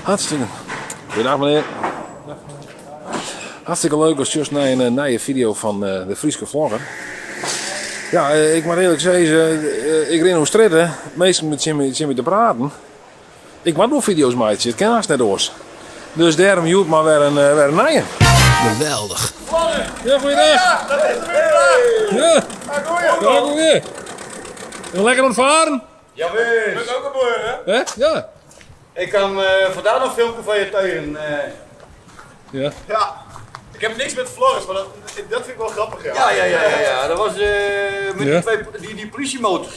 Hartstikke. Goedendag meneer. Hartstikke leuk als just naar een nieuwe video van de Frieske Vlogger. Ja, ik moet eerlijk zeggen, ik ren hoe strijden. Meestal met je te praten. Ik maak nog video's maatje, het ken haast net oors. Dus daarom joet maar weer een nieuwe. Geweldig. Ja, goeiedag. Ja, dat is er weer. Ja, Ja, goed weer. Lekker ontvaren? Jawel. Dat is ook een boer, hè? Hè? Ja. Ik kan vandaag nog een filmpje van je teuren. Ja. Ja. Ik heb niks met Floris, maar dat vind ik wel grappig, ja. Ja. Dat was met Ja. die politiemotors.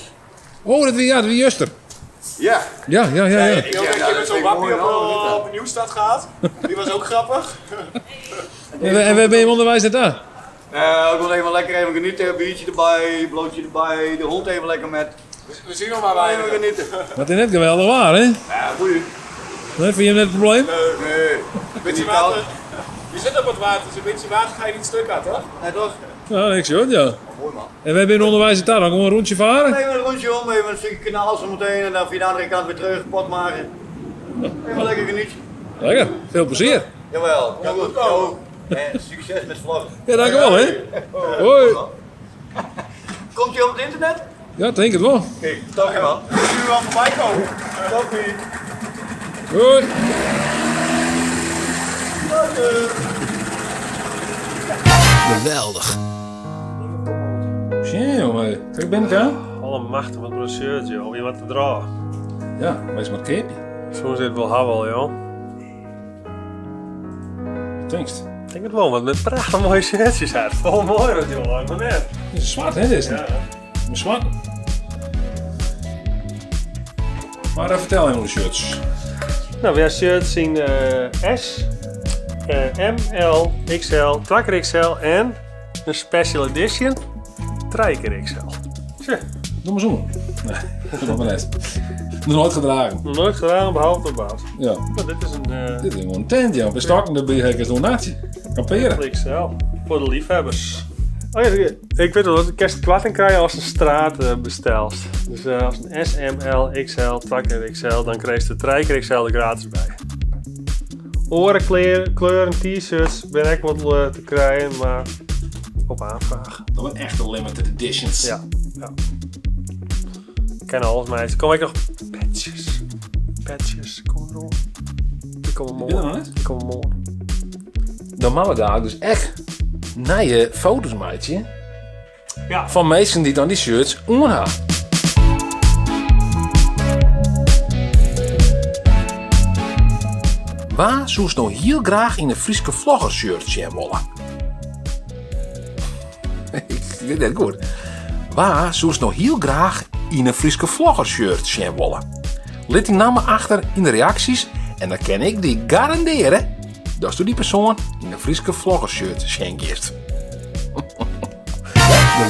Oh, dat wie Juster. Ja. Ja. Ik heb Ja, zo'n met zo'n wappie wappie op op Nieuwstad gehad. Die was ook grappig. En waar ben je onderwijs net aan? Ik wil even lekker even genieten, biertje erbij, blootje erbij, de hond even lekker met. We zien nog maar Even weinig. genieten. Wat is net geweldig waar, hè? Ja, goeie. Nee, vind je hem net het probleem? Nee. Een beetje water. Je zit op het water, dus een beetje water ga je niet stuk uit, hoor. Nee, toch? Ja, ik zie het, ja. Mooi man. En wij zijn onderwijs daar, dan gewoon een rondje varen? Even een rondje om, even een stukje kanaal zo meteen en dan via de andere kant weer terug, pot maken. Even lekker genieten. Lekker, veel plezier. Jawel, kom goed. Jou. En succes met vloggen. Ja, dankjewel, hè. Hoi. Komt je op het internet? Ja, ik denk het wel. Kijk, toch man. Nu wel voorbij komen. Toppie. Hoi. Geweldig. Tjie, jongen. Kijk, ben ik aan? Allemachtig wat brochuurtje, om iemand te dragen. Ja, wees maar keepje. Zo zit het wel havel, joh. Thanks. Ik denk het wel, want met prachtig mooie shirtjes uit. Vol mooi dat joh, maar net. Het is zwart, hè, dit? Ja. Een zwart. Maar vertel hem hoe de shirts. Nou, we hebben shirts in S, M, L, XL, Tracker XL en een special edition Tracker XL. Tja, Doe maar zo. Nee, dat maar net. Nog nooit gedragen. nog nooit gedaan, behalve op baas. Ja. Maar dit is een Dit is gewoon een tent, ja. We starten de bijhekers donatie. Kamperen. XL voor de liefhebbers. Oh ja, ik weet wel dat je kerstkwatting krijgen als een straat bestelt. Dus als een S, M, L, XL, Tracker XL, dan krijg je de Tracker XL er gratis bij. Kleuren, t-shirts ben ik wat te krijgen, maar op aanvraag. Dat zijn echte limited editions. Ja. Ik ken alles meisjes. Kom ik nog patches. Patches, kom erop. Die komen Die willen we morgen. niet. Die komen morgen. Dan maken we daar dus echt nieuwe foto's, maatje. Ja. Van mensen die dan die shirts onderhouden. Waar zou je nou heel graag in een Frieske Vlogger shirt zien willen? Ik weet het goed. Waar zou je nou heel graag in een Frieske Vlogger shirt zien willen? Laat die namen achter in de reacties en dan kan ik die garanderen dat je die persoon in een Frieske Vlogger shirt zien kiest.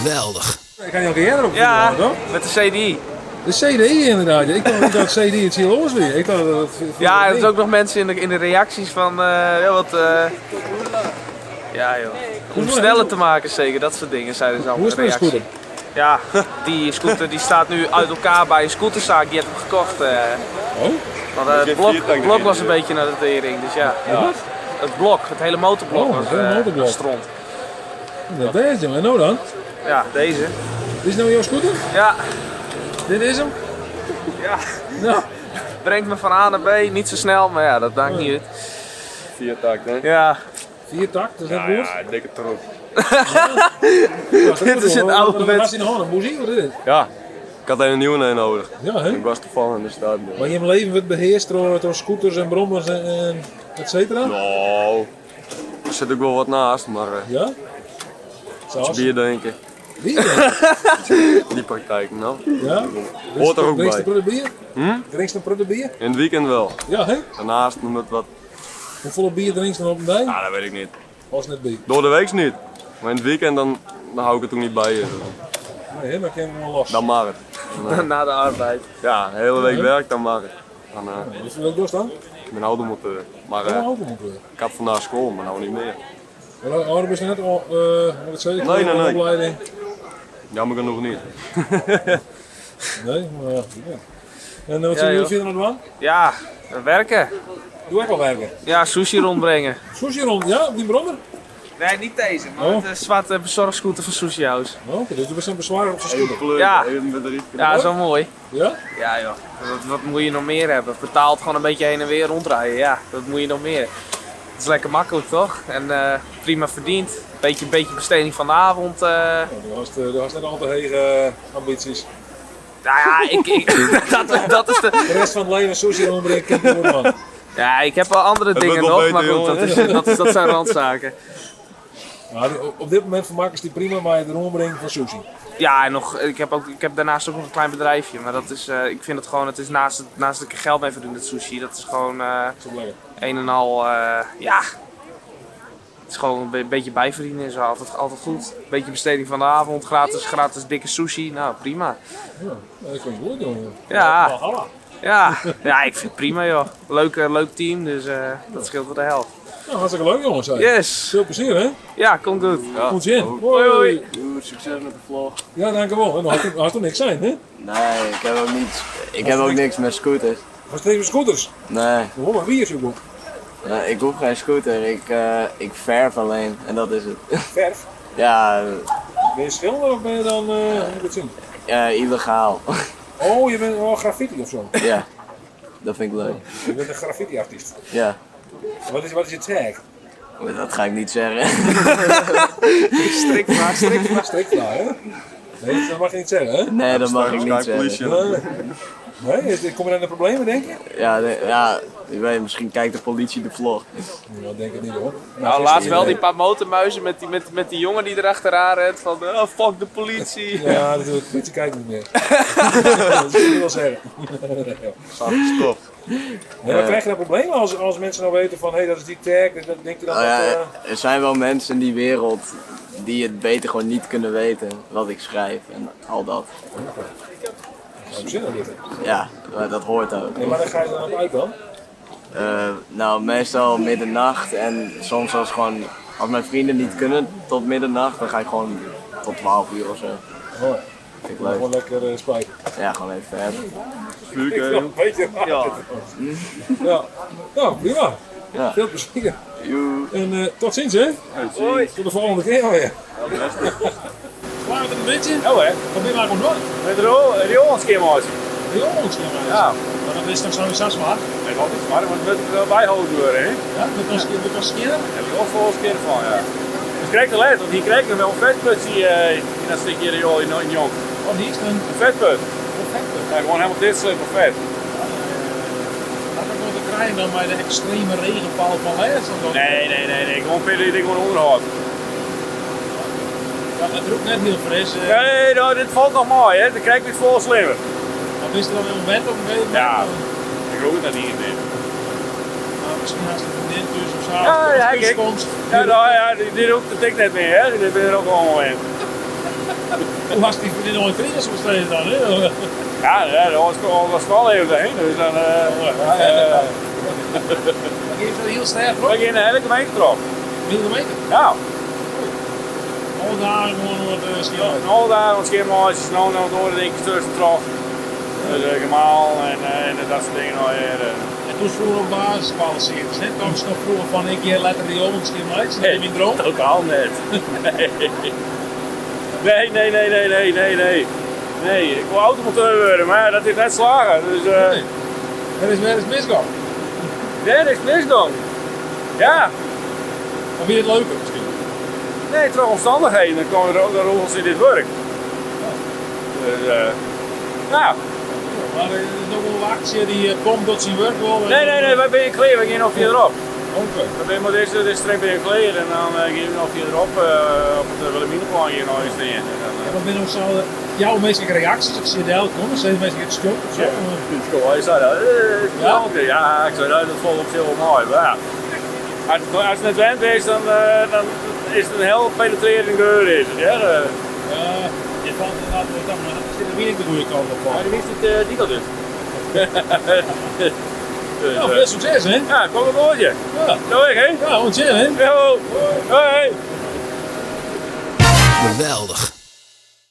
Geweldig. Ik ga je ook eerder op Ja, met de CDI. de CDI inderdaad. Ik dacht dat CDI het heel los weer. Ik dacht dat Ja, er zijn ook nog mensen in de reacties van, ja joh. Om het sneller te maken zeker, dat soort dingen zeiden ze allemaal Hoe is in het de met de reacties. scooter? Ja, die scooter die staat nu uit elkaar bij een scooterzaak, die heeft hem gekocht. Oh? Want het blok was een beetje naar de tering, dus ja. Wat? Het blok, het hele motorblok Oh, was het hele motorblok. stront. Dat is hem. En nou dan? Ja, deze. Dit is nou jouw scooter? Ja, Dit is hem? ja. Nou. Brengt me van A naar B, niet zo snel, maar ja, dat maakt niet uit. 4 tak, hè? Ja, 4 takt, is dat goed? Ja, dikke troep. dit is het oude Wat was in de hand? Een boezie? Wat is dit? Ja, ik had een nieuwe nodig. Ja, hè? Ik was toevallig in de stad. Maar je leven wordt beheerst door scooters en brommers en et cetera? Nou, er zit ook wel wat naast, maar Ja? Zoals? bier denken. Bier? Die praktijk, nou. Ja? Hoort er ook Drinkst bij. een bier? Drinkst een prutte bier? In het weekend wel. Ja, hè? Daarnaast noem het wat. Hoeveel bier drinkst dan op een dag? Ja, dat weet ik niet. Als net bier. Door de week niet. Maar in het weekend dan hou ik het ook niet bij je. Nee, hè, dan kan je hem wel los. Dan maar het. na de arbeid. Ja, de hele week werk, dan maar het. Dan, Hoeveel wil je dan? mijn auto moeten. Maar Een auto moet weer. ik had vandaag school, maar nou niet meer. Hoe oud ben je net al? Wat zei je? Nee. Opleiding? Jammer genoeg niet. Nee, maar ja. En wat Ja, zijn jullie joh. verder aan het doen? Ja, werken. Doe ik al werken. Ja, sushi rondbrengen. Sushi rond, ja, op die brommer? Nee, niet deze, maar Oh. het is zwarte bezorgscooter van Sushi House. Oh, oké, dus je bent een bezwaar op zijn scooter. Ja, zo mooi. Ja? Ja joh, wat moet je nog meer hebben? Betaald gewoon een beetje heen en weer rondrijden, ja, dat moet je nog meer. Het is lekker makkelijk toch? En prima verdiend. Beetje besteding van de avond. Ja, dat was net al te hege ambities. Nou ja, dat is de... De rest van het leven sushi rondbrengen, kent je goed man. Ja, ik heb wel andere dingen wel nog, beter, maar goed, dat zijn randzaken. Maar op dit moment vermaken ze die prima, maar de rondbrengen van sushi. Ja, en nog, ik heb daarnaast ook nog een klein bedrijfje, maar dat is, ik vind het gewoon, het is naast dat ik er geld mee verdien met sushi, dat is gewoon Zo lekker. een en al, ja, het is gewoon een beetje bijverdienen is altijd goed. Een beetje besteding van de avond, gratis dikke sushi, nou prima. Ja, dat vind ik goed jongen. Ja. Valhalla. Ja, ik vind het prima joh. Leuk team, dus dat scheelt wel de helft. Nou, hartstikke leuk jongens. Hey. Yes! Veel plezier hè. Ja, komt goed. Goed zien. Hoi hoi! Succes met de vlog. Ja, dankjewel. En dan had er niks zijn hè. Nee, ik heb ook niks met scooters. Was het tegen scooters? Nee, Oh, maar wie is je boek? ik hoef geen scooter. Ik verf alleen en dat is het. Verf. Ja, Ben je schilder of ben je dan, hoe moet ik het zien? illegaal. Oh, je bent wel graffiti of zo. Ja, dat vind ik leuk. Je bent een graffiti artiest. Ja, Wat is je tag? dat ga ik niet zeggen. Strikvraag. Strikvlaag hè? Nee, dat mag je niet zeggen hè? Nee, dat mag ik niet zeggen. Nee, kom je dan in de problemen denk je? Ja, je weet, misschien kijkt de politie de vlog. Ja, denk ik niet hoor. Nou, laatst wel die paar motormuizen met die jongen die erachteraan rent van fuck de politie. Ja, dat doe ik. Politie kijkt niet meer. Dat wil ik wel zeggen. Stop. Ja, maar krijg je dan problemen als mensen nou weten van hé, dat is die tag, dan denk je dan Nou ja, dat... er zijn wel mensen in die wereld die het beter gewoon niet kunnen weten wat ik schrijf en al dat. Op zin dit. Ja, maar dat hoort ook. Nee, maar dan ga je dan uit dan? Nou, meestal middernacht en soms als mijn vrienden niet kunnen tot middernacht, dan ga ik gewoon tot 12 uur of zo. Oh, Vind ik leuk. gewoon lekker spijken. Ja, gewoon even verder. Weet je? Ja. Ja. Nou, prima. Ja. Veel plezier. Joe. En tot ziens hè. Hoi. Tot de volgende keer weer. Klaar met een beetje? Ja hè. Wat ben je maar gewoon Met de rioolskeermaatje. Heel ons Ja. Maar dat is toch zo'n sasmaat? Ik had iets maar, want het moet er bijhouden worden hè. Ja, dat kan skiën. Heb je ook volgens keer van ja. Dus krijg je let, want hier krijg je wel een vetput in dat stukje riool in Jong. Oh, die is een Een vetput. perfecte. Ja, gewoon helemaal dit slippen vet. Dat kan te krijgen dan bij de extreme regenval van laatst. Nee. Gewoon pillen die gewoon onderhoud. Ja, dat roept net heel fris. Nee, nou, dit valt nog mooi hè. Dan krijg ik het vol slimmer. Wat is er dan een wet op een gegeven moment? Ja. Ik roep het dat niet meer. Nou, misschien als de vriendin tussen of zo. Ja, kijk. tussenkomst. Ja, nou ja, die roept het ik net meer hè. Dit ben er ook allemaal in. Hoe was die vriendin ooit trainers besteden dan? Hè? Ja, dat was wel even heen. Dus dan. Dan geef je dat heel sterk We op. gaan de hele gemeente erop. Millimeter. Ja. Alle dagen gewoon wat schilderen. En al daar wat scheermaatjes, nou door de dingetjes tussen terug. Dus gemaal en dat soort dingen nog weer. En toen vroeger op basisballenseries. Net kwam ze nog vroeger van ik hier letter die jongens geen lights. Dat is mijn droom. Totaal net. Nee, ik wil automonteur worden, maar dat is net slagen. Dus Waar is misgaan? daar is misgang. Ja, Dan vind je het leuker misschien. nee, terug omstandigheden, dan komen er ook de regels in dit werk. Dus ja. Maar er is ook wel een actie die komt tot zijn werk wel. Nee, wij ben je kleer, we gaan nog hier erop. Oké. We ben maar deze strip in je kleer en dan gaan we nog hier erop op het Wilhelminaplan hier nog eens neer. En wat ben zo jouw meeste reacties? Ik zie het elke keer, zijn mensen het stuk of zo? Hij zei dat, ja, ik zei dat vond ik heel mooi. Maar ja, als het net wend is, dan is het een heel penetrerende geur. Is het, ja? Je valt inderdaad maar zit er weer de goede kant op. Maar die wist het niet al dus. Nou, veel succes hè? Ja, kom een woordje. Ja, Zo weg, hè? ja ontzettend hè? Yo, hoi. Geweldig.